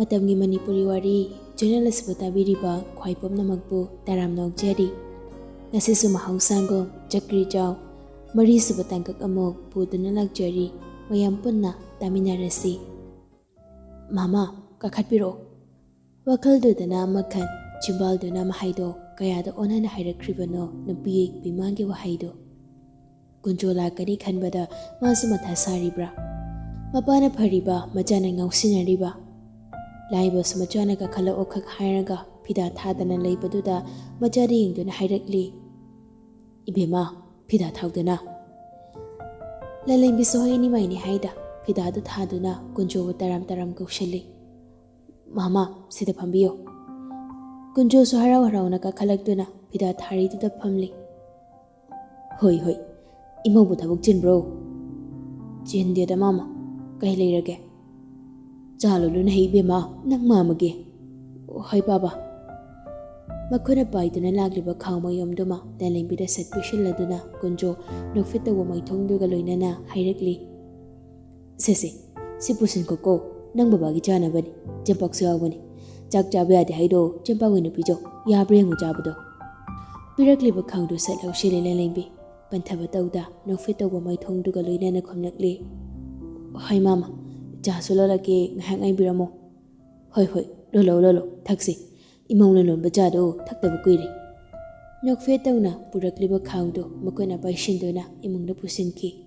Matamgi Manipuri Wari, journalist Butabiriba, Kwaipom Namagbu, Taram Nongcthoi. Nasisu Mahausango, Chakrijao, Mari Subatangak Amok, Puduna Luxury, Mayampunna, Taminarasi. Mama, Kakatpiro. Wakal Dudana Makan, Chimbal Duna Mahaido, Kayada Onan Hirakribano, Nabi, Bimangi Wahaido. Kunjola Kani Kanbada, Masumata Saribra. Mapana Pariba, Majana Ngausinariba. Laibos Majana Kala Okak Hiraga, Pida Tadana Labaduda, Majadi Induna Hirakli. Ibima, Pida Taudana. Lalim Bisohini Maini Haida, Pida Taduna, Kunjo Taram Taram Goshali. Mama, Sida Pambio. Kunjo Sohara Raunaka Kalakduna, Pida Tari to the Pumli. Hoi hoi, Imobutabu Jin bro. Jin dear the mama, Kailay again. Jalulun Hebima, Nang Mamagi. Hoi Baba. Makuna Baituna Lagliba Kama Yomduma, then Limbida said Pishiladuna, Kunjo, no fit the woman tongue to Galunana, Hirakli. Sissy, Sipusin Coco, Nang Babagi Jana Bunny, Jimpaxia Bunny, Jack Jabia de Haido, Jimpawin Pijo, Yabring Jabado. Birakli Bakando said how she limbi, Pantabatauda, no fit the woman tongue to Galunana Comnacli. Hi Mamma. Jasulaki, hang I biramo. Hoi hoi, lolo, taxi. Imon Bajado, tuck the Bugiri. Nok Fetona, Purakliba Coundo, Makona by Shindona, among the Pusinki.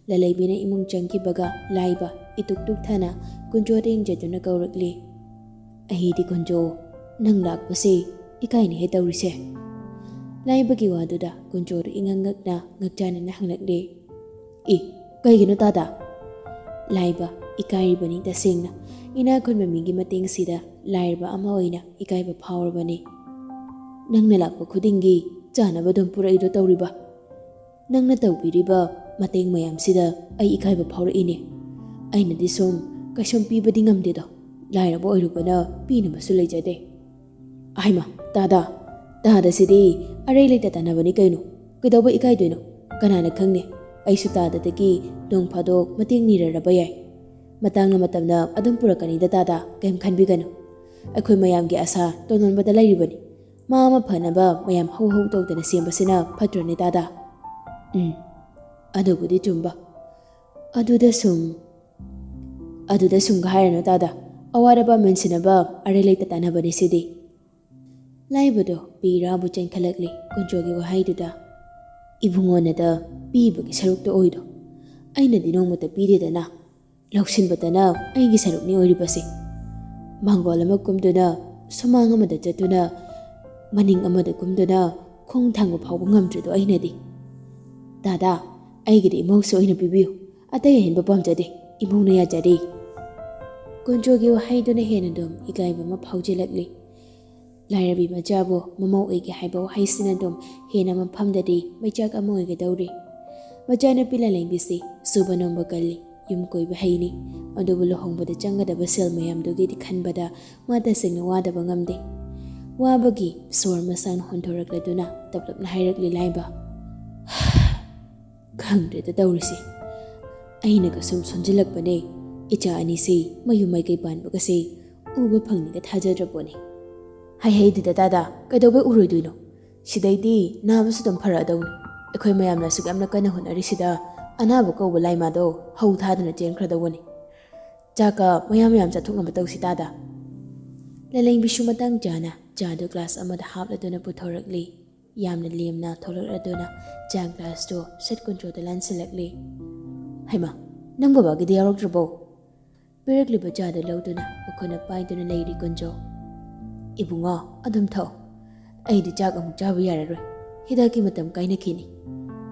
Lalabina imung Junkie Baga, Laiba, Ituk Duktana, Kunjoding Jetuna Gaurakli. Ahidi Kunjo, Nanglak Pasi, Ikaini Hetarise. Laibagi Waduda, Kunjor Ingangakna, Ngakjan and Hanglakli. Kaiginotada. Laiba. Ikai bani the singna. Ina could be mating sida, Laiba Amoina, Ikaiba power bani. Nangnalako Kudingi, Jana Badum Puraido Tauriba. Nangna Taupi riba, Mating Mayam sida, I Ikaiba power in it. Aina disum, Kashum Pi Badingam dido. Laira boy Rubana, Pina Masulaja de. Aima, Dada City, a related Anavanicano, Kudoba Ikaiduno, Kanana Kangni, Aisutada the key, Dong Pado, Mating near Rabaya. Matang na matamna adum purakani da dada game kan bigano. Akoy mayam gi asa tonon bada lairibani. Mama phanaba mayam ho tawdana sembasina phatrani dada. Adubudi tumba. Aduda sum ga hairano dada. Awaraba mensinaba arelate tanabani sidi. Laibado bira buchen khalakli kunjogi wahaiduda. Ibungona da bibagi sarukta oido. Aina dinongmata pidedana. Lauksin batana, ay gisarok ni Oribasi. Manggol kumduna, sumang amada jatuna, maning amada kumduna, kung tango pawang amdredo ay nadi. Dada, ay gidi mo so inabibiyo, at ay hinbabam jadi, imo na ya jadi. Kunjogi wa hay duna henadom, ikaiba mapawjilagli. Lairabi majabo, mamaw ay gihaybaw hay sinadom, henamang pamdadi, may jag amo ay gadawri. Majana pilalang bisi, subanong bagali. Yum koi bahayni, adubulo hong bada changa da basel mayam dogi di kanbada, mata sing na wada bangamde. Wabagi, sor masan hontorak laduna, taplap na hayrak lilayba. Kangre da dawrisi. Ay nagasum sonjilak pa ne, icha anisi, mayumay kay ban bagasi, uba pang ni kathajadraponi. Hay dida dada, kadaway uroy duino. Siday di, nabasudang para daw ni. Ako'y mayam na sugam na kanahon arisida, Anabo ko walay mado, how tad na jen cradawani. Jaka, mayam satung na mataw si tada. Lalang bisumatang jana, jado glass amad hap na doon na putoragli. Yam na liyam na tolor na doon na, jang glass do, set control the land selectly. Hay ma, nang babagi di arog trabo. Beragli ba jado law doon na, makuna pay doon na lady konjo. Ibu nga, adum tao. Ay di jag ang jabi yararoy. Hidaki matam kay na kini.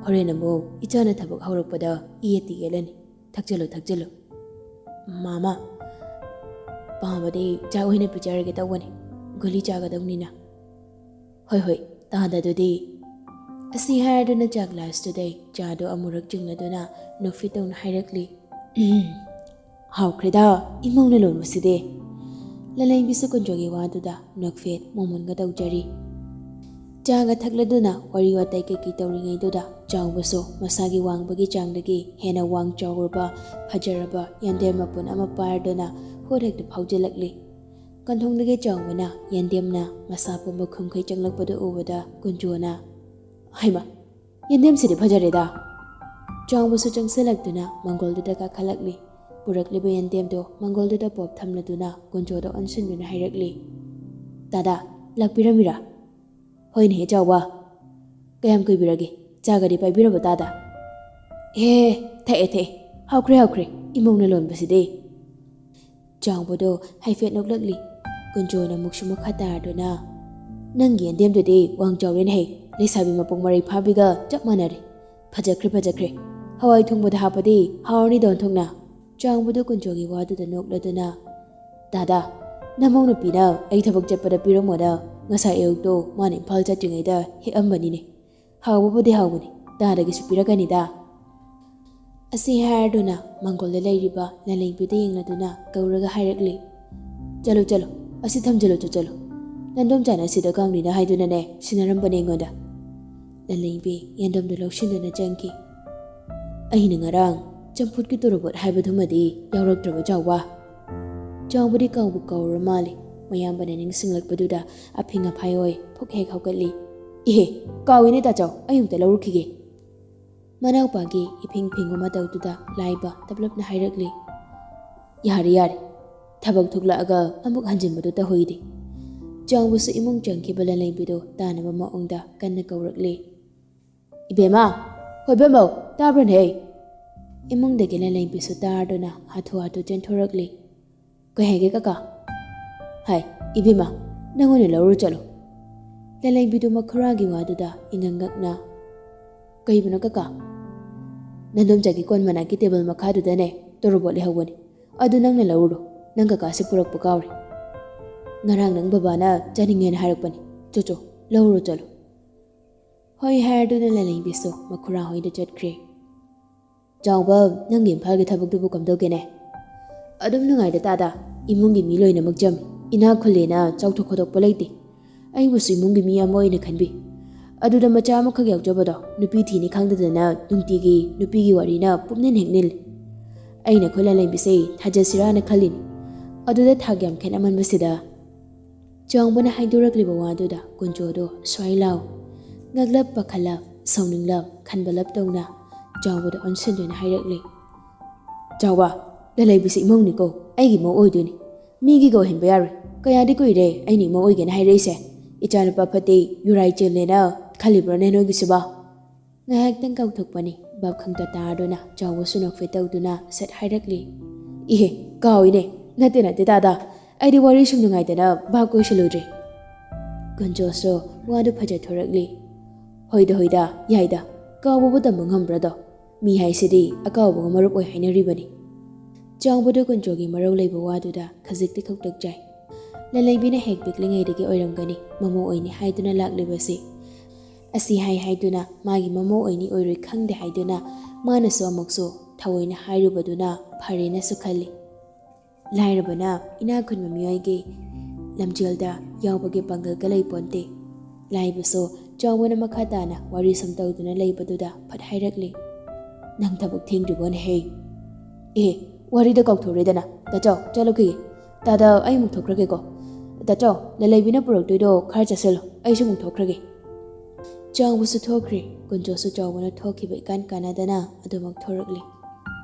Horena mo, ichana tabak hawrak pada iyeti gelani. Takjalo. Mama. Pamade, jago hina pichara kita wani. Guli jaga daw nina. Hoi, tada do di. Asi harado na jaglas today, jado amurak jing na do na, nufitaw na hirakli. Haw kreda, imaw na lon maside. Lalayng biso konjogi waduda, nukfit, momon ga daw jari. Jaga thakladuna wari watay kay kitawringay duda jawbaso masagi wang bagi jangdagi hena wang jawraba phajaraba yandem mapun ama pardona horak de phawjelakli ꯀꯟꯊꯣꯡꯗꯒꯤ ꯆꯥꯎꯕꯅ ꯌꯦꯟꯗꯦꯝꯅ ꯃꯁꯥ ꯄꯨꯝꯕ ꯈꯨꯝꯈꯩ ꯆꯪꯂꯛꯄꯗꯨ ꯎꯕꯗ ꯀꯨꯟꯖꯣꯅ ꯍꯩꯃ ꯌꯦꯟꯗꯦꯝꯁꯤꯗꯤ ꯐꯖꯔꯦꯗ ꯆꯥꯎꯕꯁꯨ ꯆꯪꯁꯤꯜꯂꯛꯇꯨꯅ ꯃꯪꯒꯣꯜꯗꯨꯗ ꯀꯥꯈꯠꯂꯛꯂꯤ ꯄꯨꯔꯛꯂꯤꯕ ꯌꯦꯟꯗꯦꯝꯗꯣ ꯃꯪꯒꯣꯜꯗꯨꯗ ꯄꯣꯞ ꯊꯝꯂꯗꯨꯅ ꯀꯨꯟꯖꯣꯗ ꯑꯣꯟꯁꯤꯟꯗꯨꯅ ꯍꯥꯏꯔꯛꯂꯤ ꯗꯥꯗꯥ ꯂꯥꯛꯄꯤꯔꯝꯃꯤꯔꯥ ꯍꯣꯏꯅꯦꯍꯦ ꯆꯥꯎꯕ ꯀꯌꯥꯝ ꯀꯨꯏꯕꯤꯔꯒꯦ ꯆꯥꯒꯗꯤ ꯄꯥꯏꯕꯤꯔꯕ ꯗꯥꯗꯥ ꯊꯛꯑꯦ ꯍꯥꯎꯈ꯭ꯔꯦ ꯏꯃꯧꯅ ꯂꯣꯟꯕꯁꯤꯗꯤ ꯆꯥꯎꯕꯗꯣ ꯍꯥꯏꯐꯦꯠ ꯅꯣꯛꯂꯛꯂꯤ ꯀꯨꯟꯖꯣꯅ ꯃꯨꯛꯁꯨ ꯃꯈꯥ ꯇꯥꯔꯗꯨꯅ ꯅꯪꯒꯤ ꯌꯦꯟꯗꯦꯝꯗꯨꯗꯤ ꯋꯥꯡ ꯆꯥꯎꯔꯦꯅꯦꯍꯦ ꯂꯩꯁꯥꯕꯤ ꯃꯄꯨꯡ ꯃꯔꯩ ꯐꯥꯕꯤꯒ ꯆꯞ ꯃꯥꯟꯅꯔꯦ ꯐꯖꯈ꯭ꯔꯦ ꯍꯋꯥꯏ ꯊꯣꯡꯕꯗ ꯍꯥꯞꯄꯗꯤ ꯍꯥꯎꯔꯅꯤꯗ ꯑꯣꯟꯊꯣꯛꯅ ꯆꯥꯎꯕꯗꯣ ꯀꯨꯟꯖꯣꯒꯤ ꯋꯥꯗꯨꯗ ꯅꯣꯛꯂꯗꯨꯅ ꯗꯥꯗꯥ ꯅꯃꯧ ꯅꯨꯄꯤꯅ ꯑꯩ ꯊꯕꯛ ꯆꯠꯄꯗ ꯄꯤꯔꯝꯃꯣꯅ ꯉꯁꯥꯏ ꯑꯌꯨꯛꯇꯣ ꯃꯥꯅ ꯏꯝꯐꯥꯜ ꯆꯠꯇ꯭ꯔꯤꯉꯩꯗ ꯍꯦꯛꯑꯝꯕꯅꯤꯅꯦ ꯍꯥꯎꯕꯕꯨꯗꯤ ꯍꯥꯎꯕꯅꯤ ꯗꯥꯗꯒꯤꯁꯨ ꯄꯤꯔꯛꯀꯅꯤꯗ ꯑꯁꯤ ꯍꯥꯏꯔꯗꯨꯅ ꯃꯪꯒꯣꯜꯗ ꯂꯩꯔꯤꯕ ꯂꯂꯩꯕꯤꯗ ꯌꯦꯡꯂꯗꯨꯅ ꯀꯧꯔꯒ ꯍꯥꯏꯔꯛꯂꯤ ꯆꯠꯂꯣ ꯑꯁꯤ ꯊꯝꯖꯤꯜꯂꯨ ꯆꯠꯂꯣ ꯅꯟꯗꯣꯝꯆꯥꯅ ꯁꯤꯗ ꯀꯥꯎꯅꯤꯅ ꯍꯥꯏꯗꯨꯅꯅꯦ ꯁꯤꯟꯅꯔꯝꯕꯅꯦ ꯑꯩꯉꯣꯟꯗ ꯂꯂꯩꯕꯤ ꯌꯦꯟꯗꯣꯝꯗꯣ ꯂꯧꯁꯤꯟꯗꯨꯅ ꯆꯪꯈꯤ ꯑꯩꯅ ꯉꯔꯥꯡ ꯆꯝꯐꯨꯠꯀꯤ ꯇꯣꯔꯕꯣꯠ ꯍꯥꯏꯕꯗꯨꯃꯗꯤ ꯌꯥꯎꯔꯛꯇ꯭ꯔꯕ ꯆꯥꯎꯕꯗꯤ ꯀꯥꯎꯕꯨ ꯀꯥꯎꯔ ꯃꯥꯜꯂꯤ ꯃꯌꯥꯝꯕꯅ ꯅꯤꯡꯁꯤꯡꯂꯛꯄꯗꯨꯗ ꯑꯐꯤꯡ ꯑꯐꯥꯏ ꯑꯣꯏ ꯄꯨꯛ ꯍꯦꯛ ꯍꯧꯒꯠꯂꯤ ꯏꯍꯦ ꯀꯥꯎꯏꯅꯦ ꯇꯥꯆꯧ ꯑꯩ ꯑꯃꯨꯛꯇ ꯂꯧꯔꯨꯈꯤꯒꯦ ꯃꯅꯥꯎꯄꯥꯒꯤ ꯏꯐꯤꯡ ꯐꯤꯡꯕ ꯃꯇꯧꯗꯨꯗ ꯂꯥꯏꯕ ꯇꯞꯂꯞꯅ ꯍꯥꯏꯔꯛꯂꯤ ꯌꯥꯔꯦ ꯊꯕꯛ ꯊꯣꯛꯂꯛꯑꯒ ꯑꯃꯨꯛ ꯍꯟꯖꯤꯟꯕꯗꯨ ꯇꯧꯍꯩꯗꯦ ꯆꯥꯎꯕꯁꯨ ꯏꯃꯨꯡ ꯆꯪꯈꯤꯕ ꯂꯂꯩꯕꯤꯗꯣ ꯇꯥꯅꯕ ꯃꯑꯣꯡꯗ ꯀꯟꯅ ꯀꯧꯔꯛꯂꯤ ꯏꯕꯦꯝꯃ ꯍꯣꯏ ꯕꯦꯝꯃꯧ ꯇꯥꯕ꯭ꯔꯅꯦ ꯏꯃꯨꯡꯗꯒꯤ ꯂꯂꯩꯕꯤꯁꯨ ꯇꯥꯔꯗꯨꯅ ꯍꯥꯊꯨ ꯆꯦꯟꯊꯣꯔꯛꯂꯤ ꯀꯩ ꯍꯥꯏꯒꯦ ꯀꯀꯥ ꯍꯥꯏ ꯏꯕꯦꯝꯃ ꯅꯪꯉꯣꯟꯗ ꯂꯧꯔꯨ ꯆꯠꯂꯣ ꯂꯂꯩꯕꯤꯗꯨ ꯃꯈꯨꯔꯥꯒꯤ ꯋꯥꯗꯨꯗ ꯏꯉꯛꯉꯛꯅ ꯀꯩꯕꯨꯅꯣ ꯀꯀꯥ ꯅꯟꯗꯣꯝꯆꯥꯒꯤ ꯀꯣꯟ ꯃꯅꯥꯛꯀꯤ ꯇꯦꯕꯜ ꯃꯈꯥꯗꯨꯗꯅꯦ ꯇꯣꯔꯕꯣꯠ ꯂꯩꯍꯧꯕꯅꯤ ꯑꯗꯨ ꯅꯪꯅ ꯂꯧꯔꯨꯔꯣ ꯅꯪ ꯀꯀꯥꯁꯤ ꯄꯨꯔꯛꯄ ꯀꯥꯎꯔꯦ ꯉꯔꯥꯡ ꯅꯪ ꯕꯕꯥꯅ ꯆꯥꯅꯤꯡꯉꯦꯅ ꯍꯥꯏꯔꯛꯄꯅꯤ ꯆꯣ ꯂꯧꯔꯨꯔꯣ ꯆꯠꯂꯣ ꯍꯣꯏ ꯍꯥꯏꯔꯗꯨꯅ ꯂꯂꯩꯕꯤꯁꯨ ꯃꯈꯨꯔꯥ ꯍꯣꯏꯗ ꯆꯠꯈ꯭ꯔꯦ ꯆꯥꯎꯕ ꯅꯪꯒꯤ ꯏꯝꯐꯥꯜꯒꯤ ꯊꯕꯛꯇꯨꯕꯨ ꯀꯝꯗꯧꯒꯦꯅꯦ ꯑꯗꯨꯝ ꯅꯨꯡꯉꯥꯏꯗ ꯇꯥꯗ ꯏꯃꯨꯡꯒꯤ ꯃꯤ ꯂꯣꯏꯅꯃꯛ ꯖꯝꯃꯤ ꯏꯅꯥꯛ ꯈꯨꯜꯂꯦꯅ ꯆꯥꯎꯊꯣꯛ ꯈꯣꯠꯇꯣꯛꯄ ꯂꯩꯇꯦ ꯑꯩꯕꯨꯁꯨ ꯏꯃꯨꯡꯒꯤ ꯃꯤ ꯑꯃ ꯑꯣꯏꯅ ꯈꯟꯕꯤ ꯑꯗꯨꯗ ꯃꯆꯥ ꯑꯃꯈꯛ ꯌꯥꯎꯖꯕꯗꯣ ꯅꯨꯄꯤ ꯊꯤꯅꯤ ꯈꯪꯗꯗꯅ ꯅꯨꯡꯇꯤꯒꯤ ꯅꯨꯄꯤꯒꯤ ꯋꯥꯔꯤꯅ ꯄꯨꯛꯅꯤꯟ ꯍꯦꯛ ꯅꯤꯜꯂꯤ ꯑꯩꯅ ꯑꯩꯈꯣꯏ ꯂꯂꯩꯕꯤꯁꯦ ꯊꯥꯖꯁꯤꯔꯥꯅ ꯈꯜꯂꯤꯅꯤ ꯑꯗꯨꯗ ꯊꯥꯛ ꯌꯥꯝ ꯈꯦꯠꯅꯃꯟꯕꯁꯤꯗ ꯆꯥꯎꯕꯅ ꯍꯥꯏꯗꯣꯔꯛꯂꯤꯕ ꯋꯥꯗꯨꯗ ꯀꯨꯟꯖꯣꯗꯣ ꯁ꯭ꯋꯥꯏ ꯂꯥꯎ ꯉꯛꯂꯞ ꯄꯥꯈꯠꯂꯞ ꯁꯥꯎꯅꯤꯡꯂꯞ ꯈꯟꯕꯂꯞ ꯇꯧꯅ ꯆꯥꯎꯕꯗ ꯑꯣꯟꯁꯤꯟꯗꯨꯅ ꯍꯥꯏꯔꯛꯂꯤ ꯆꯥꯎꯕ ꯂꯂꯩꯕꯤꯁꯦ ꯏꯃꯧꯅꯤꯀꯣ ꯑꯩꯒꯤ ꯏꯃꯧ ꯑꯣꯏꯗꯣꯏꯅꯤ ꯃꯤꯒꯤꯒ ꯑꯣꯏꯍꯟꯕ ꯌꯥꯔꯣꯏ ꯀꯌꯥꯗꯤ ꯀꯨꯏꯔꯦ ꯑꯩꯅ ꯏꯃꯧ ꯑꯣꯏꯒꯦꯅ ꯍꯥꯏꯔꯛꯏꯁꯦ ꯏꯆꯥꯅꯨꯄꯥ ꯐꯠꯇꯦ ꯌꯨꯔꯥꯏ ꯆꯦꯜꯂꯦꯅ ꯈꯜꯂꯤꯕ꯭ꯔꯣꯅꯦ ꯅꯣꯏꯒꯤꯁꯤꯕ ꯉꯥꯏꯍꯥꯛꯇꯪ ꯀꯥꯎꯊꯣꯛꯄꯅꯤ ꯚꯥꯞ ꯈꯪꯗ ꯇꯥꯔꯗꯨꯅ ꯆꯥꯎꯕꯁꯨ ꯅꯣꯛꯐꯦꯠ ꯇꯧꯗꯨꯅ ꯁꯠ ꯍꯥꯏꯔꯛꯂꯤ ꯏꯍꯦ ꯀꯥꯎꯏꯅꯦ ꯅꯠꯇꯦ ꯇꯥꯗ ꯑꯩꯗꯤ ꯋꯥꯔꯤ ꯁꯨꯝ ꯅꯨꯡꯉꯥꯏꯗꯅ ꯚꯥꯞ ꯀꯣꯏꯁꯤꯜꯂꯨꯗ꯭ꯔꯦ ꯀꯨꯟꯖꯣꯁꯨ ꯋꯥꯗꯨ ꯐꯖꯊꯣꯔꯛꯂꯤ ꯍꯣꯏꯗ ꯌꯥꯏꯗ ꯀꯥꯎꯕꯕꯨ ꯇꯝꯕ ꯉꯝꯕ꯭ꯔꯗꯣ ꯃꯤ ꯍꯥꯏꯁꯤꯗꯤ ꯑꯀꯥꯎꯕꯒ ꯃꯔꯨꯞ ꯑꯣꯏ ꯍꯥꯏꯅꯔꯤꯕꯅꯤ ꯆꯥꯎꯕꯗ ꯀꯨꯟꯖꯣꯒꯤ ꯃꯔꯧ ꯂꯩꯕ ꯋꯥꯗꯨꯗ ꯈꯖꯤꯛꯇꯤ ꯈꯧꯇꯛꯆꯥꯏ ꯂꯂꯩꯕꯤꯅ ꯍꯦꯛ ꯄꯤꯛꯂꯤꯉꯩꯗꯒꯤ ꯑꯣꯏꯔꯝꯒꯅꯤ ꯃꯃꯧ ꯑꯣꯏꯅꯤ ꯍꯥꯏꯗꯨꯅ ꯂꯥꯛꯂꯤꯕꯁꯤ ꯑꯁꯤ ꯍꯥꯏꯗꯨꯅ ꯃꯥꯒꯤ ꯃꯃꯧ ꯑꯣꯏꯅꯤ ꯑꯣꯏꯔꯣꯏ ꯈꯪꯗꯦ ꯍꯥꯏꯗꯨꯅ ꯃꯥꯅꯁꯨ ꯑꯃꯨꯛꯁꯨ ꯊꯑꯣꯏꯅ ꯍꯥꯏꯔꯨꯕꯗꯨꯅ ꯐꯔꯦꯅꯁꯨ ꯈꯜꯂꯤ ꯂꯥꯏꯔꯕꯅ ꯏꯅꯥꯛ ꯈꯨꯟꯕ ꯃꯤꯑꯣꯏꯒꯤ ꯂꯝꯖꯦꯜꯗ ꯌꯥꯎꯕꯒꯤ ꯄꯥꯡꯒꯜꯒ ꯂꯩꯄꯣꯟꯇꯦ ꯂꯥꯏꯕꯁꯨ ꯆꯥꯎꯕꯅ ꯃꯈꯥ ꯇꯥꯅ ꯋꯥꯔꯤ ꯁꯨꯝ ꯇꯧꯗꯨꯅ ꯂꯩꯕꯗꯨꯗ ꯐꯠ ꯍꯥꯏꯔꯛꯂꯤ ꯅꯪ ꯊꯕꯛ ꯊꯦꯡꯗ꯭ꯔꯤꯕꯣꯅꯦꯍꯦ ꯋꯥꯔꯤꯗ ꯀꯥꯎꯊꯣꯛꯔꯦꯗꯅ ꯇꯥꯆꯧ ꯆꯠꯂꯨꯈꯤꯒꯦ ꯇꯥꯗ ꯑꯩ ꯑꯃꯨꯛ ꯊꯣꯛꯈ꯭ꯔꯒꯦꯀꯣ ꯇꯥꯆꯧ ꯂꯂꯩꯕꯤꯅ ꯄꯨꯔꯛꯇꯣꯏꯗꯣ ꯈꯔ ꯆꯠꯁꯤꯜꯂꯣ ꯑꯩꯁꯨ ꯑꯃꯨꯛ ꯊꯣꯛꯈ꯭ꯔꯒꯦ ꯆꯥꯎꯕꯁꯨ ꯊꯣꯛꯈ꯭ꯔꯦ ꯀꯨꯟꯖꯣꯁꯨ ꯆꯥꯎꯕꯅ ꯊꯣꯛꯈꯤꯕ ꯏꯀꯥꯟ ꯀꯥꯟꯅꯗꯅ ꯑꯗꯨꯃꯛ ꯊꯣꯔꯛꯂꯤ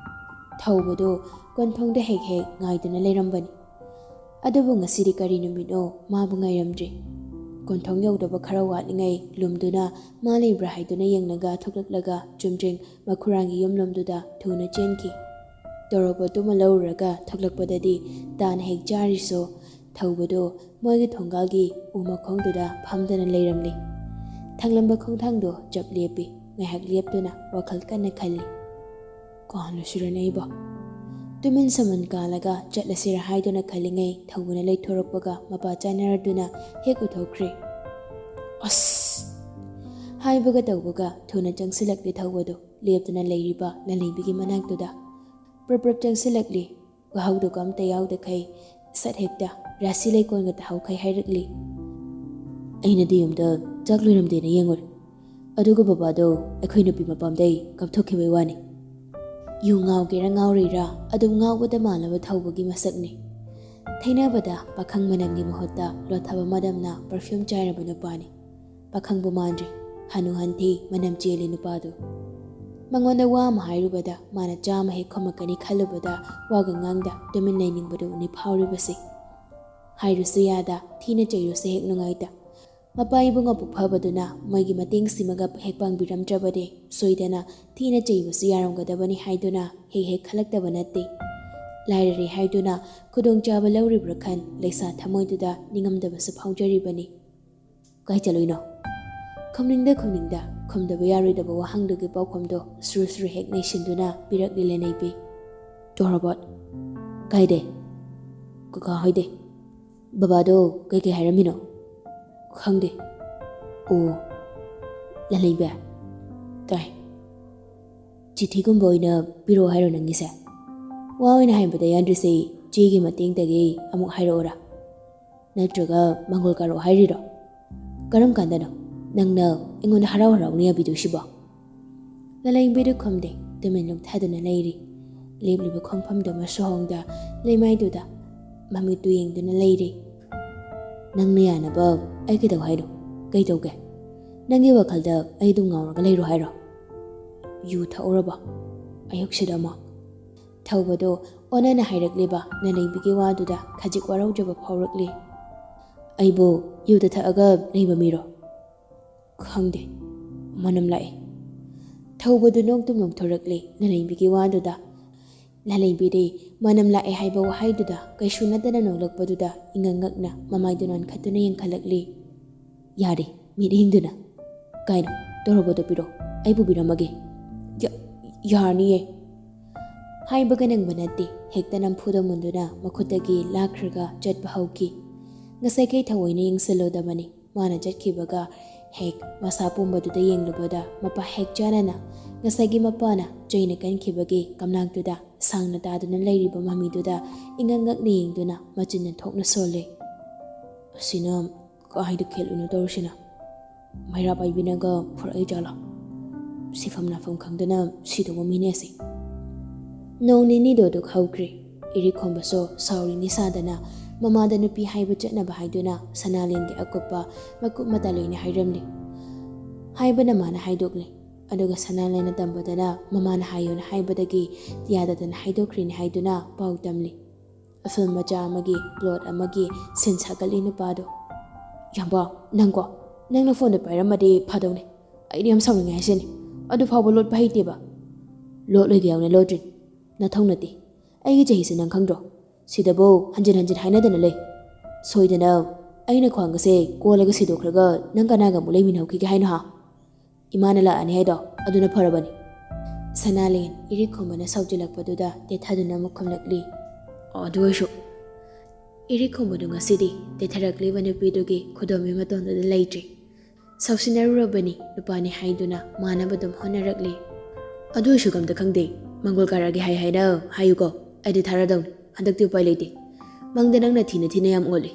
ꯊꯧꯕꯗꯨ ꯀꯣꯟꯊꯣꯡꯗ ꯍꯦꯛ ꯉꯥꯏꯗꯨꯅ ꯂꯩꯔꯝꯕꯅꯤ ꯑꯗꯨꯕꯨ ꯉꯁꯤꯗꯤ ꯀꯔꯤ ꯅꯨꯃꯤꯠꯅꯣ ꯃꯥꯕꯨ ꯉꯥꯏꯔꯝꯗ꯭ꯔꯤ ꯀꯣꯟꯊꯣꯡ ꯌꯧꯗꯕ ꯈꯔ ꯋꯥꯠꯂꯤꯉꯩ ꯂꯨꯝꯗꯨꯅ ꯃꯥ ꯂꯩꯕ꯭ꯔꯥ ꯍꯥꯏꯗꯨꯅ ꯌꯦꯡꯂꯒ ꯊꯣꯛꯂꯛꯂꯒ ꯆꯨꯝꯗ꯭ꯔꯤꯡ ꯃꯈꯨꯔꯥꯒꯤ ꯌꯨꯝꯂꯣꯝꯗꯨꯗ ꯊꯨꯅ ꯆꯦꯟꯈꯤ ꯇꯣꯔꯣꯕꯣꯠꯇꯨꯃ ꯂꯧꯔꯨꯔꯒ ꯊꯣꯛꯂꯛꯄꯗꯗꯤ ꯇꯥꯅ ꯍꯦꯛ ꯆꯥꯔꯤꯁꯨ ꯊꯧꯕꯗꯨ ꯃꯣꯏꯒꯤ ꯊꯣꯡꯒꯥꯜꯒꯤ ꯎ ꯃꯈꯣꯡꯗꯨꯗ ꯐꯝꯗꯅ ꯂꯩꯔꯝꯂꯤ ꯊꯪꯂꯝꯕ ꯈꯣꯡꯊꯥꯡꯗꯣ ꯆꯞ ꯂꯦꯞꯄꯤ ꯉꯥꯏꯍꯥꯛ ꯂꯦꯞꯇꯨꯅ ꯋꯥꯈꯜ ꯀꯟꯅ ꯈꯜꯂꯤ ꯀꯥꯜꯂꯁꯤꯔꯅꯦ ꯑꯩꯕꯣ ꯇꯨꯃꯤꯟ ꯁꯃꯟ ꯀꯥꯜꯂꯒ ꯆꯠꯂꯁꯤꯔ ꯍꯥꯏꯗꯨꯅ ꯈꯜꯂꯤꯉꯩ ꯊꯧꯕꯅ ꯂꯩꯊꯣꯔꯛꯄꯒ ꯃꯄꯥ ꯆꯥꯅꯔꯗꯨꯅ ꯍꯦꯛ ꯎꯊꯣꯛꯈ꯭ꯔꯦ ꯑꯁ ꯍꯥꯏꯕꯒ ꯇꯧꯕꯒ ꯊꯨꯅ ꯆꯪꯁꯤꯜꯂꯛꯂꯤ ꯊꯧꯕꯗꯨ ꯂꯦꯞꯇꯨꯅ ꯂꯩꯔꯤꯕ ꯂꯂꯩꯕꯤꯒꯤ ꯃꯅꯥꯛꯇꯨꯗ ꯄ꯭ꯔꯞ ꯆꯪꯁꯤꯜꯂꯛꯂꯤ ꯋꯥꯍꯧꯗꯨꯒ ꯑꯝꯇ ꯌꯥꯎꯗꯈꯩ ꯁꯠ ꯍꯦꯛꯇ ꯔꯥꯁꯤ ꯂꯩꯀꯣꯟꯒ ꯇꯍꯧꯈꯩ ꯍꯥꯏꯔꯛꯂꯤ ꯑꯩꯅꯗꯤ ꯌꯨꯝꯗ ꯆꯥꯛ ꯂꯣꯏꯔꯝꯗꯦꯅ ꯌꯦꯡꯉꯨꯔꯦ ꯑꯗꯨꯒ ꯕꯕꯥꯗꯣ ꯑꯩꯈꯣꯏ ꯅꯨꯄꯤ ꯃꯄꯥꯝꯗꯩ ꯀꯥꯞꯊꯣꯛꯈꯤꯕꯩ ꯋꯥꯅꯤ ꯌꯨ ꯉꯥꯎꯒꯦꯔꯥ ꯉꯥꯎꯔꯤꯔꯥ ꯑꯗꯨꯝ ꯉꯥꯎꯕꯗ ꯃꯥꯟꯅꯕ ꯊꯧꯕꯒꯤ ꯃꯁꯛꯅꯤ ꯊꯩꯅꯕꯗ ꯄꯥꯈꯪ ꯃꯅꯝꯒꯤ ꯃꯍꯨꯠꯇ ꯂꯣꯠꯊꯕ ꯃꯅꯝꯅ ꯄꯔꯐ꯭ꯌꯨꯝ ꯆꯥꯏꯔꯕ ꯅꯨꯄꯥꯅꯤ꯫ ꯄꯥꯈꯪꯕꯨ ꯃꯥꯟꯗ꯭ꯔꯦ, ꯍꯅꯨ ꯍꯟꯊꯤ ꯃꯅꯝ ꯆꯦꯜꯂꯤ ꯅꯨꯄꯥꯗꯨ꯫ ꯃꯉꯣꯟꯗ ꯋꯥ ꯑꯃ ꯍꯥꯏꯔꯨꯕꯗ ꯃꯥꯅ ꯆꯥꯝꯃ ꯍꯦꯛ ꯈꯨꯝꯃꯛꯀꯅꯤ ꯈꯜꯂꯨꯕꯗ ꯋꯥꯒ ꯇꯨꯃꯤꯟ ꯂꯩꯅꯤꯡꯕꯗꯨꯅꯤ ꯐꯥꯎꯔꯤꯕꯁꯤ꯫ ꯍꯥꯏꯔꯨꯁꯨ ꯌꯥꯗ, ꯊꯤꯅ ꯆꯩꯔꯨꯁꯨ ꯍꯦꯛ ꯅꯨꯡꯉꯥꯏꯇ꯫ ꯃꯄꯥ ꯏꯕꯨꯡ ꯑꯄꯨꯛ ꯐꯕꯗꯨꯅ ꯃꯣꯏꯒꯤ ꯃꯇꯦꯡꯁꯤꯃꯒ ꯍꯦꯛ ꯄꯥꯡꯕꯤꯔꯝꯗ꯭ꯔꯕꯗꯤ ꯁꯣꯏꯗꯅ ꯊꯤꯅ ꯆꯩꯕꯁꯨ ꯌꯥꯔꯝꯒꯗꯕꯅꯤ ꯍꯥꯏꯗꯨꯅ ꯍꯦꯛ ꯈꯜꯂꯛꯇꯕ ꯅꯠꯇꯦ꯫ ꯂꯥꯏꯔꯔꯦ ꯍꯥꯏꯗꯨꯅ ꯈꯨꯗꯣꯡꯆꯥꯕ ꯂꯧꯔꯤꯕ꯭ꯔꯥ ꯈꯟ ꯂꯩꯁꯥ ꯊꯃꯣꯏꯗꯨꯗ ꯅꯤꯡꯉꯝꯗꯕꯁꯨ ꯐꯥꯎꯖꯔꯤꯕꯅꯤ꯫ ꯀꯥꯏ ꯆꯠꯂꯨꯏꯅꯣ? ꯈꯨꯝꯅꯤꯡꯗ ꯈꯨꯝꯗꯕ ꯌꯥꯔꯣꯏꯗꯕ ꯋꯥꯍꯪꯗꯨꯒꯤ ꯄꯥꯎꯈꯨꯝꯗꯣ ꯁꯨꯔꯨ ꯍꯦꯛ ꯅꯩꯁꯤꯟꯗꯨꯅ ꯄꯤꯔꯛꯂꯤ ꯂꯟꯅꯩꯕꯤ꯫ ꯇꯣꯔꯕꯣꯠ꯫ ꯀꯥꯏꯗꯩ? ꯀꯀꯥ ꯍꯣꯏꯗꯩ꯫ ꯕꯕꯥꯗꯣ ꯀꯩꯀꯩ ꯍꯥꯏꯔꯝꯃꯤꯅꯣ? ꯈꯪꯗꯦ꯫ ꯑꯣ, ꯂꯟꯅꯩꯕꯤ ꯇꯥꯏ꯫ ꯆꯤꯊꯤꯒꯨꯝꯕ ꯑꯣꯏꯅ ꯄꯤꯔꯛꯑꯣ ꯍꯥꯏꯔꯣ ꯅꯪꯒꯤꯁꯦ? ꯋꯥ ꯑꯣꯏꯅ ꯍꯥꯏꯕꯗ ꯌꯥꯗ꯭ꯔꯤꯁꯦ ꯆꯦꯒꯤ ꯃꯇꯦꯡꯗꯒꯤ ꯑꯃꯨꯛ ꯍꯥꯏꯔꯛꯑꯣꯔꯥ? ꯅꯠꯇ꯭ꯔꯒ ꯃꯪꯒꯣꯜ ꯀꯥꯔꯛꯑꯣ ꯍꯥꯏꯔꯤꯔꯣ? ꯀꯔꯝ ꯀꯥꯟꯗꯅꯣ ꯅꯪꯅ ꯑꯩꯉꯣꯟꯗ ꯍꯔꯥꯎꯅ ꯌꯥꯕꯤꯗꯣꯏꯁꯤꯕꯣ? ꯂꯟꯅꯩꯕꯤꯗꯨ ꯈꯨꯝꯗꯦ, ꯇꯨꯃꯤꯟ ꯂꯨꯞꯊꯗꯨꯅ ꯂꯩꯔꯤ꯫ ꯂꯦꯞꯂꯤꯕ ꯈꯣꯡꯐꯝꯗꯨ ꯃꯁꯨꯍꯣꯡꯗ ꯂꯩꯃꯥꯏꯗꯨꯗ ꯃꯃꯤꯠꯇꯨ ꯌꯦꯡꯗꯨꯅ ꯂꯩꯔꯤ꯫ ꯅꯪꯅ ꯌꯥꯅꯕ ꯑꯩ ꯀꯩꯗꯧ ꯍꯥꯏꯅꯣ? ꯀꯩ ꯇꯧꯒꯦ? ꯅꯪꯒꯤ ꯋꯥꯈꯜꯗ ꯑꯩ ꯑꯗꯨꯝ ꯉꯥꯎꯔꯒ ꯂꯩꯔꯣ ꯍꯥꯏꯔꯣ? ꯌꯨ ꯊꯛꯎꯔꯕꯣ ꯑꯌꯨꯛꯁꯤꯗ ꯑꯃꯨꯛ? ꯊꯧꯕꯗꯣ ꯑꯣꯟꯅꯅ ꯍꯥꯏꯔꯛꯂꯤꯕ ꯂꯟꯅꯩꯕꯤꯒꯤ ꯋꯥꯗꯨꯗ ꯈꯖꯤꯛ ꯋꯥꯔꯧꯖꯕ ꯐꯥꯎꯔꯛꯂꯤ꯫ ꯑꯩꯕꯨ ꯌꯨꯗ ꯊꯛꯑꯒ ꯂꯩꯕ ꯃꯤꯔꯣ? ꯈꯪꯗꯦ, ꯃꯅꯝ ꯂꯥꯛꯑꯦ꯫ ꯊꯧꯕꯗꯨ ꯅꯣꯛꯇꯨꯝ ꯅꯣꯛꯊꯣꯔꯛꯂꯤ ꯂꯟꯅꯩꯕꯤꯒꯤ ꯋꯥꯗꯨꯗ꯫ ꯂꯟꯅꯩꯕꯤꯗꯤ ꯃꯅꯝ ꯂꯥꯛꯑꯦ ꯍꯥꯏꯕ ꯋꯥꯍꯩꯗꯨꯗ ꯀꯩꯁꯨ ꯅꯠꯇꯅ ꯅꯣꯛꯂꯛꯄꯗꯨꯗ ꯏꯉꯛꯉꯛꯅ ꯃꯃꯥꯏꯗꯨ ꯅꯣꯟꯈꯠꯇꯨꯅ ꯌꯦꯡꯈꯠꯂꯛꯂꯤ꯫ ꯌꯥꯔꯦ, ꯃꯤꯠꯌꯦꯡꯗꯨꯅ꯫ ꯀꯥꯏꯅꯣ, ꯇꯣꯔꯕꯣꯠꯇꯣ ꯄꯤꯔꯛꯑꯣ, ꯑꯩ ꯄꯨꯕꯤꯔꯝꯃꯒꯦ꯫ ꯌꯥꯔꯅꯤꯌꯦ꯫ ꯍꯥꯏꯕꯒ ꯅꯪꯕ ꯅꯠꯇꯦ, ꯍꯦꯛꯇ ꯅꯝꯐꯨꯗ ꯃꯨꯟꯗꯨꯅ ꯃꯈꯨꯠꯇꯒꯤ ꯂꯥꯛꯈ꯭ꯔꯒ ꯆꯠꯄ ꯍꯧꯈꯤ꯫ ꯉꯁꯥꯏꯈꯩ ꯊꯑꯣꯏꯅ ꯌꯦꯡꯁꯤꯜꯂꯨꯗꯕꯅꯤ꯫ ꯃꯥꯅ ꯆꯠꯈꯤꯕꯒ ꯍꯦꯛ ꯃꯁꯥ ꯄꯨꯝꯕꯗꯨꯗ ꯌꯦꯡꯂꯨꯕꯗ ꯃꯄꯥ ꯍꯦꯛ ꯆꯥꯅꯅ ꯉꯁꯥꯏꯒꯤ ꯃꯄꯥꯅ ꯆꯩꯅ ꯀꯟꯈꯤꯕꯒꯤ ꯀꯝꯅꯥꯛꯇꯨꯗ ꯁꯥꯡꯅ ꯇꯥꯗꯨꯅ ꯂꯩꯔꯤꯕ ꯃꯃꯤꯗꯨꯗ ꯏꯉꯛꯉꯛꯅ ꯌꯦꯡꯗꯨꯅ ꯃꯆꯤꯟꯅ ꯊꯣꯛꯅ ꯁꯣꯜꯂꯤ꯫ ꯑꯁꯤꯅ ꯀꯥꯏꯗ ꯈꯦꯠꯂꯨꯅꯣ ꯇꯧꯔꯤꯁꯤꯅ? ꯃꯩꯔꯥ ꯄꯥꯏꯕꯤꯅꯒ ꯐꯨꯔꯛꯏ ꯖꯥꯠꯂꯣ? ꯁꯤꯐꯝ ꯅꯥꯐꯝ ꯈꯪꯗꯅ ꯁꯤꯗꯧꯕ ꯃꯤꯅꯦ ꯑꯁꯤ꯫ ꯅꯣꯡ ꯅꯤꯅꯤꯗꯣ ꯑꯗꯨꯛ ꯍꯧꯈ꯭ꯔꯦ꯫ ꯏꯔꯤꯛ ꯈꯣꯡꯕꯁꯨ ꯁꯥꯎꯔꯤ ꯅꯤꯁꯥꯗꯅ ꯃꯃꯥꯗ ꯅꯨꯄꯤ ꯍꯥꯏꯕ ꯆꯠꯅꯕ ꯍꯥꯏꯗꯨꯅ ꯁꯅꯥꯂꯦꯟꯒꯤ ꯑꯀꯨꯞꯄ ꯃꯀꯨꯞ ꯃꯇꯥ ꯂꯣꯏꯅ ꯍꯥꯏꯔꯝꯂꯤ꯫ ꯍꯥꯏꯕꯅ ꯃꯥꯅ ꯍꯥꯏꯗꯣꯛꯂꯤ, ꯑꯗꯨꯒ ꯁꯅꯥꯂꯦꯟꯅ ꯇꯝꯕꯗꯅ ꯃꯃꯥꯅ ꯍꯥꯏꯌꯣꯅ ꯍꯥꯏꯕꯗꯒꯤ ꯌꯥꯗꯗꯅ ꯍꯥꯏꯗꯣꯛꯈ꯭ꯔꯤꯅꯤ ꯍꯥꯏꯗꯨꯅ ꯄꯥꯎ ꯇꯝꯂꯤ꯫ ꯐꯤꯜꯝ ꯃꯆꯥ ꯑꯃꯒꯤ ꯄ꯭ꯂꯣꯠ ꯑꯃꯒꯤ ꯁꯤꯟ ꯁꯥꯒꯠꯂꯤ ꯅꯨꯄꯥꯗꯣ꯫ ꯌꯥꯝꯕ, ꯅꯪꯅ ꯐꯣꯟꯗꯣ ꯄꯥꯏꯔꯝꯃꯗꯤ ꯐꯗꯧꯅꯤ꯫ ꯑꯩꯗꯤ ꯌꯥꯝ ꯁꯥꯎꯅꯤꯡꯉꯦ ꯍꯥꯏꯁꯤꯅꯤ꯫ ꯑꯗꯨ ꯐꯥꯎꯕ ꯂꯣꯠꯄ ꯍꯩꯇꯦꯕ꯫ ꯂꯣꯠꯂꯣꯏꯒ ꯌꯥꯎꯅ ꯂꯣꯠꯇ꯭ꯔꯤꯅꯤ꯫ ꯅꯊꯧ ꯅꯠꯇꯦ꯫ ꯑꯩꯒꯤ ꯆꯍꯤꯁꯦ ꯅꯪ ꯈꯪꯗ꯭ꯔꯣ? ꯁꯤꯗꯕꯨ ꯍꯟꯖꯤꯟ ꯍꯥꯏꯅꯗꯅ ꯂꯩ꯫ ꯁꯣꯏꯗꯅ ꯑꯩꯅ ꯈ꯭ꯋꯥꯡꯒꯁꯦ ꯀꯣꯜꯂꯒ ꯁꯤꯗꯣꯛꯈ꯭ꯔꯒ ꯅꯪ ꯀꯅꯥꯒ ꯑꯃꯨꯛ ꯂꯩꯃꯤꯟꯅꯍꯧꯈꯤꯒꯦ ꯍꯥꯏꯅꯣ ꯍꯥ? ꯏꯃꯥꯅ ꯂꯥꯛꯑꯅꯤ ꯍꯥꯏꯗꯣ ꯑꯗꯨꯅ ꯐꯔꯕꯅꯤ꯫ ꯁꯅꯥꯂꯦꯟ ꯏꯔꯤꯛ ꯈꯣꯡꯕꯅ ꯁꯥꯎꯖꯤꯜꯂꯛꯄꯗꯨꯗ ꯇꯦꯊꯗꯨꯅ ꯑꯃꯨꯛ ꯈꯨꯝꯂꯛꯂꯤ꯫ ꯑꯗꯨ ꯑꯣꯏꯔꯁꯨ꯫ ꯏꯔꯤꯛ ꯈꯣꯡꯕꯗꯨ ꯉꯁꯤꯗꯤ ꯇꯦꯊꯔꯛꯂꯤꯕ ꯅꯨꯄꯤꯗꯨꯒꯤ ꯈꯨꯗꯣꯝꯕꯤ ꯃꯇꯣꯟꯗꯨꯗ ꯂꯩꯇ꯭ꯔꯤ꯫ ꯁꯥꯎꯁꯤꯟꯅꯔꯨꯔꯕꯅꯤ ꯅꯨꯄꯥꯅꯤ ꯍꯥꯏꯗꯨꯅ ꯃꯥꯅꯕ ꯑꯗꯨꯝ ꯍꯣꯠꯅꯔꯛꯂꯤ꯫ ꯑꯗꯨ ꯑꯣꯏꯔꯁꯨ ꯀꯝꯇ ꯈꯪꯗꯦ꯫ ꯃꯪꯒꯣꯜ ꯀꯥꯔꯛꯑꯒꯦ ꯍꯥꯏꯅ ꯍꯥꯏꯌꯨꯀꯣ꯫ ꯑꯩꯗꯤ ꯊꯥꯔꯗꯧꯅꯤ꯫ ꯍꯟꯗꯛꯇꯤ ꯎꯄꯥꯏ ꯂꯩꯇꯦ꯫ ꯃꯪꯗ ꯅꯪꯅ ꯊꯤꯅ ꯌꯥꯝ ꯑꯣꯜꯂꯤ꯫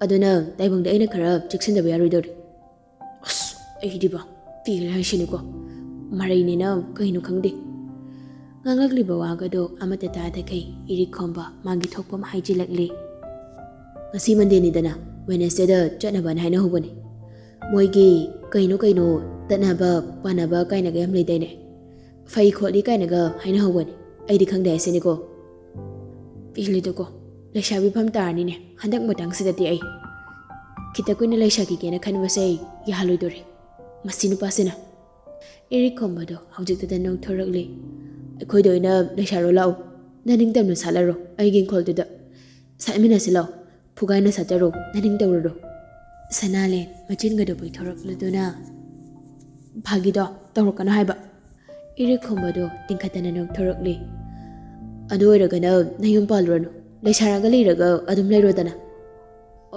ꯑꯗꯨꯅ ꯇꯥꯏꯕꯪꯗ ꯑꯩꯅ ꯈꯔ ꯆꯦꯛꯁꯤꯟꯗꯕ ꯌꯥꯔꯣꯏꯗꯧꯔꯤ꯫ ꯑꯁ, ꯑꯩꯗꯤꯕ ꯄꯤꯒ꯭ꯔꯦ ꯍꯥꯏꯁꯤꯅꯤꯀꯣ꯫ ꯃꯔꯩꯅꯤꯅ ꯀꯩꯅꯣ ꯈꯪꯗꯦ꯫ ꯉꯥꯡꯂꯛꯂꯤꯕ ꯋꯥꯒꯗꯣ ꯑꯃꯠꯇ ꯇꯥꯗꯈꯩ ꯏꯔꯤꯛ ꯈꯣꯡꯕ ꯃꯥꯒꯤ ꯊꯣꯛꯄ ꯑꯃ ꯍꯥꯏꯖꯤꯜꯂꯛꯂꯤ꯫ ꯉꯁꯤ ꯃꯟꯗꯦꯅꯤꯗꯅ ꯋꯦꯅꯦꯁꯗꯦꯗ ꯆꯠꯅꯕꯅ ꯍꯥꯏꯅꯍꯧꯕꯅꯤ꯫ ꯃꯣꯏꯒꯤ ꯀꯩꯅꯣ ꯇꯠꯅꯕ ꯄꯥꯅꯕ ꯀꯥꯏꯅꯒ ꯌꯥꯝ ꯂꯩꯗꯥꯏꯅꯦ꯫ ꯐꯩ ꯈꯣꯠꯂꯤ ꯀꯥꯏꯅꯒ ꯍꯥꯏꯅꯍꯧꯕꯅꯤ꯫ ꯑꯩꯗꯤ ꯈꯪꯗꯦ ꯍꯥꯏꯁꯤꯅꯤꯀꯣ꯫ ꯄꯤꯂꯤꯗꯀꯣ, ꯂꯩꯁꯥꯕꯤ ꯐꯝ ꯇꯥꯔꯅꯤꯅꯦ ꯍꯟꯗꯛ ꯃꯇꯥꯡꯁꯤꯗꯗꯤ ꯑꯩ꯫ ꯈꯤꯇ ꯀꯨꯏꯅ ꯂꯩꯁꯥꯈꯤꯒꯦꯅ ꯈꯟꯕꯁꯦ ꯑꯩ ꯌꯥꯍꯜꯂꯣꯏꯗꯣꯔꯤ꯫ ꯃꯁꯤ ꯅꯨꯄꯥꯁꯤꯅ꯫ ꯏꯔꯤꯛ ꯈꯣꯡꯕꯗꯣ ꯍꯧꯖꯤꯛꯇꯗ ꯅꯣꯛꯊꯣꯔꯛꯂꯤ꯫ ꯑꯩꯈꯣꯏꯗ ꯑꯣꯏꯅ ꯂꯩꯁꯥꯔꯣ ꯂꯥꯛꯎ꯫ ꯅꯅꯤꯡꯇꯝꯅ ꯁꯥꯠꯂꯔꯣ ꯑꯩꯒꯤ ꯏꯪꯈꯣꯜꯗꯨꯗ꯫ ꯁꯥꯠꯃꯤꯟꯅꯁꯤ ꯂꯥꯛꯎ꯫ ꯐꯨꯒꯥꯏꯅ ꯁꯥꯠꯆꯔꯣ, ꯅꯅꯤꯡ ꯇꯧꯔꯔꯣ꯫ ꯁꯅꯥꯂꯦꯟ ꯃꯆꯤꯟꯒꯗꯣ ꯄꯩꯊꯣꯔꯛꯂꯗꯨꯅ ꯐꯥꯒꯤꯗꯣ ꯇꯧꯔꯛꯀꯅꯣ ꯍꯥꯏꯕ꯫ ꯏꯔꯤꯛ ꯈꯣꯡꯕꯗꯣ ꯇꯤꯡꯈꯠꯇꯅ ꯅꯣꯛꯊꯣꯔꯛꯂꯤ꯫ ꯑꯗꯨ ꯑꯣꯏꯔꯒꯅ ꯅꯌꯨꯝ ꯄꯥꯜꯂꯨꯔꯅꯨ꯫ ꯂꯩꯁꯥꯔꯒ ꯂꯩꯔꯒ ꯑꯗꯨꯝ ꯂꯩꯔꯣꯗꯅ꯫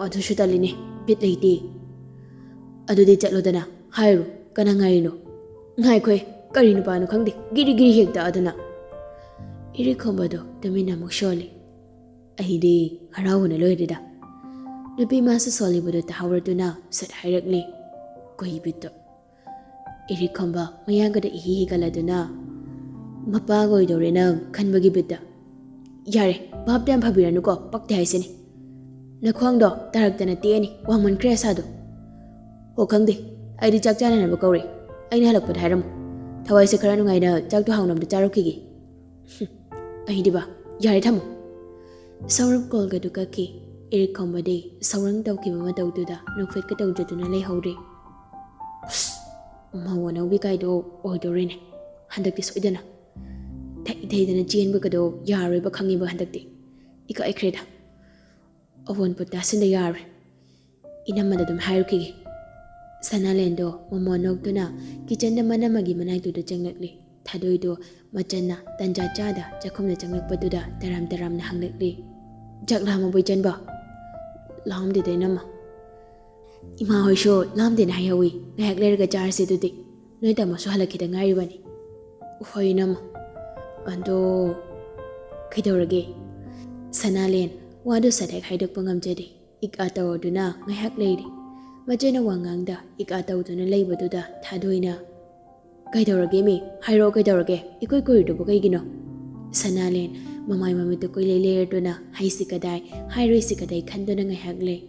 ꯑꯗꯨꯁꯨ ꯇꯜꯂꯤꯅꯦ, ꯕꯤꯠ ꯂꯩꯇꯦ꯫ ꯑꯗꯨꯗꯤ ꯆꯠꯂꯣꯗꯅ, ꯍꯥꯏꯔꯨ, ꯀꯅꯥ ꯉꯥꯏꯔꯤꯅꯣ? ꯉꯥꯏꯈꯣꯏ, ꯀꯔꯤ ꯅꯨꯄꯥꯅꯣ ꯈꯪꯗꯦ, ꯒꯤꯔꯤ ꯍꯦꯛꯇ ꯑꯗꯨꯅ꯫ ꯏꯔꯤꯛ ꯈꯣꯡꯕꯗꯣ ꯇꯨꯃꯤꯟꯅ ꯑꯃꯨꯛ ꯁꯣꯜꯂꯤ꯫ ꯑꯩꯗꯤ ꯍꯔꯥꯎꯕꯅ ꯂꯣꯏꯔꯦꯗ꯫ ꯅꯨꯄꯤ ꯃꯥꯁꯨ ꯁꯣꯜꯂꯤꯕꯗꯨ ꯇꯥꯍꯧꯔꯗꯨꯅ ꯁꯠ ꯍꯥꯏꯔꯛꯂꯤ꯫ ꯀꯩ ꯕꯤꯠꯇ? ꯏꯔꯤꯛ ꯈꯣꯡꯕ ꯃꯌꯥꯡꯒꯗ ꯏꯍꯤ ꯍꯤꯒꯠꯂꯗꯨꯅ ꯃꯄꯥꯒ ꯑꯣꯏꯗꯧꯔꯦꯅ ꯈꯟꯕꯒꯤ ꯕꯤꯠꯇ꯫ ꯌꯥꯔꯦ, ꯚꯥꯞꯇ ꯌꯥꯝ ꯐꯕꯤꯔꯅꯨꯀꯣ, ꯄꯛꯇꯦ ꯍꯥꯏꯁꯤꯅꯤ꯫ Nakhwangdo taraktana tiani wangman kre sadu. Ho khangde aidi chak chana na bakawri. Aina halakpad hairam. Thawai se khara nungai na chak to haunam da charukigi. Aidi ba yari thamu. Saurab kolga duka ki irik khombade saurang tawki mama tawduda nukfet ka tawjaduna lay hawri. Mawa naubi kaido oidorine. Handakti soidana. Thai chen bakado yarwe ba khangi ba handakti. Ika ekreda. Awon puta sinda yarwe. Inamada dum hairukigi. Sanalendo mamonogduna kitchen da manamagi managduda changlakli. Thadoido machanna tanja chada chakhumna changlakpaduda taram na hanglakli. Jaklama boy chanba. Lamdi de nama. Ima hoisho lamdi na hayawi. Ngayak lerga charsi dudi. Noita maso halakida ngari bani. Hoi nama. Ando kaidorage. Sanalen wado sadek haidok pangamjadi. Ikataw duna ngayak leri. Majana wangangda ikataw duna laybaduda thadoina. Kaidorage mi hairo kaidorage ikoy koydo gino. Sanalen mamay mamito koy layer duna haisi kadai hairo si kadai khandona ngayak le.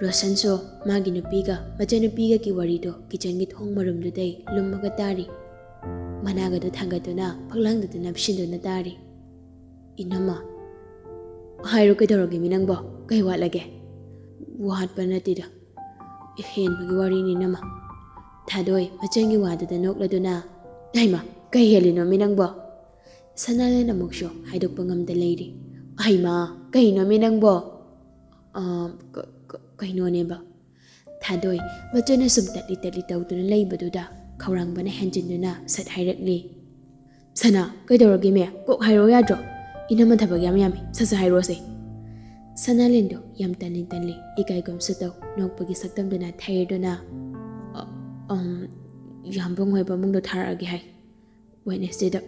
Rosan so magi nupiga majana piga ki warido kitchen git hong marum duday lumaga tari. Managa do thangatuna phaglang du napshindo na tari. Inama hairo kaidorage minangbo kai watlage. Wat panatida. Hen bagi wari ni nama. Thadoi machangi wadada nokladuna. Daima kai helino minangbo. Sanala na muksho haidok pangamda lady. Aima kai no minangbo. Kai no neba. Thadoi machana sumtatli tawduna laybaduda kaurang bana henjinduna sat hairakli. Sana kaidorage me kok hairo yadro. Inama thabag yami sasa hairo se. Sanalendo yam tanli ikai gom sutaw nokpagi saktamduna thayirduna yambong hoy bamungdo tharage hai. Wednesday da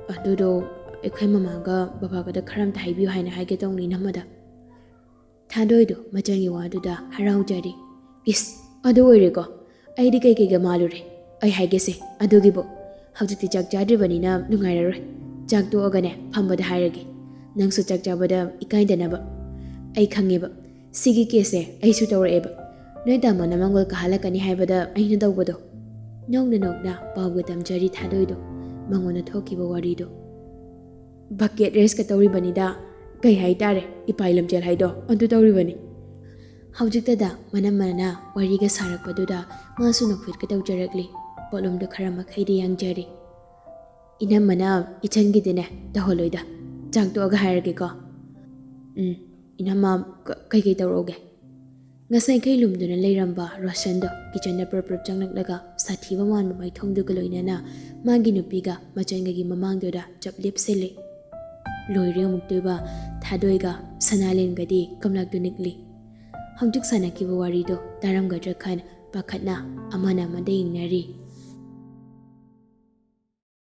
adudo ekhoi mamaga babaga da kharam thaibiu haina haige tongni namada. Thadoido machangi waduda harau jari. Is adu oireko aidi kai ga malure. Ai haige se adugi bo hawjiti chak jadri banina nungairaroi. Chak to ogane phambada hairage. Nangsu chak chabada ikai danaba. Ai khangeba. Sigi kese ai su tawreba. Noi dama na mangol kahalakani haibada aina dawbado. Nokna pawga tamjari thadoido. Mangona thokiba warido. Bucket race ka tawri banida. Kai hai tare ipailam jel haido antu tawri bani. Hawjiktada manamana wariga sarakpaduda masu nokfit ka tawjarakli. Polomdo kharama khaidi yangjari. Inamana ichangidine taholoida. Chak to aga hairage ko. Inama kai tawroge. Ngasai kai lumduna leiramba Rosando kitchen prap changlaklaga sathiba manba mai thongduga loinana magi nupiga machangagi mamangdoda chaplip sele. Loire muktuba thadoiga sanalen gadi kamlakdunikli. Hamjuk sanaki warido taramgadra khan pakhatna amana made ingnari.